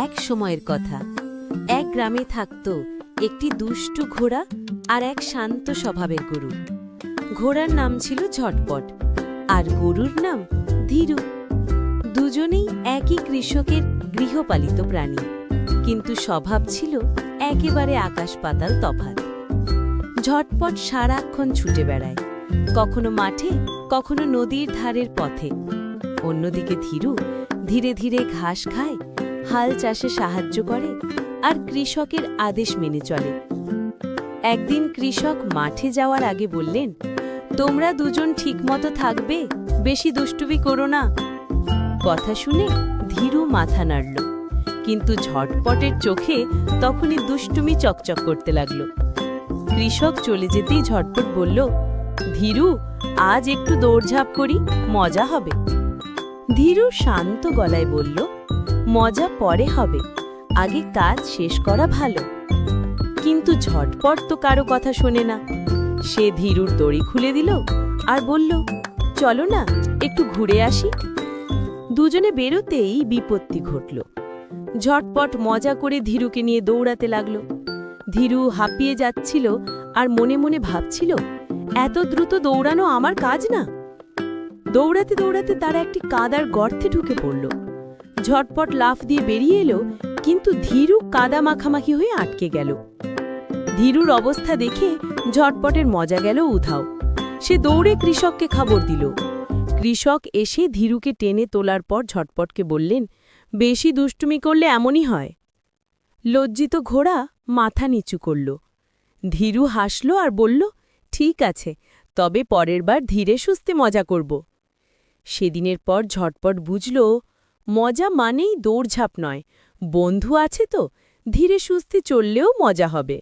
এক সময়ের কথা। এক গ্রামে থাকত একটি দুষ্টু ঘোড়া আর এক শান্ত স্বভাবের গরু। ঘোড়ার নাম ছিল ঝটপট আর গরুর নাম ধীরু। দুজনেই একই কৃষকের গৃহপালিত প্রাণী, কিন্তু স্বভাব ছিল একেবারে আকাশ পাতাল তফাৎ। ঝটপট সারাক্ষণ ছুটে বেড়ায়, কখনো মাঠে, কখনো নদীর ধারের পথে। অন্যদিকে ধীরু ধীরে ধীরে ঘাস খায়, হাল চাষে সাহায্য করে আর কৃষকের আদেশ মেনে চলে। একদিন কৃষক মাঠে যাওয়ার আগে বললেন, তোমরা দুজন ঠিকমতো থাকবে, বেশি দুষ্টুমি করো না। কথা শুনে ধীরু মাথা নাড়ল, কিন্তু ঝটপটের চোখে তখনই দুষ্টুমি চকচক করতে লাগল। কৃষক চলে যেতেই ঝটপট বলল, ধীরু, আজ একটু দৌড়ঝাঁপ করি, মজা হবে। ধীরু শান্ত গলায় বলল, মজা পরে হবে, আগে কাজ শেষ করা ভালো। কিন্তু ঝটপট তো কারো কথা শোনে না। সে ধীরুর দড়ি খুলে দিল আর বলল, চলো না, একটু ঘুরে আসি। দুজনে বেরোতেই বিপত্তি ঘটল। ঝটপট মজা করে ধীরুকে নিয়ে দৌড়াতে লাগল। ধীরু হাঁপিয়ে যাচ্ছিল আর মনে মনে ভাবছিল, এত দ্রুত দৌড়ানো আমার কাজ না। দৌড়াতে দৌড়াতে তারা একটি কাদার গর্তে ঢুকে পড়ল। ঝটপট লাফ দিয়ে বেরিয়ে এলো, কিন্তু ধীরু কাদা মাখামাখি হয়ে আটকে গেল। ধীরুর অবস্থা দেখে ঝটপটের মজা গেল উধাও। সে দৌড়ে কৃষককে খবর দিল। কৃষক এসে ধীরুকে টেনে তোলার পর ঝটপটকে বললেন, বেশি দুষ্টুমি করলে এমনই হয়। লজ্জিত ঘোড়া মাথা নিচু করল। ধীরু হাসল আর বলল, ঠিক আছে, তবে পরের বার ধীরে সুস্থে মজা করব। সেদিনের পর ঝটপট বুঝল, মজা মানেই দৌড়ঝাঁপ নয়, বন্ধু আছে তো ধীরে সুস্থে চললেও মজা হবে।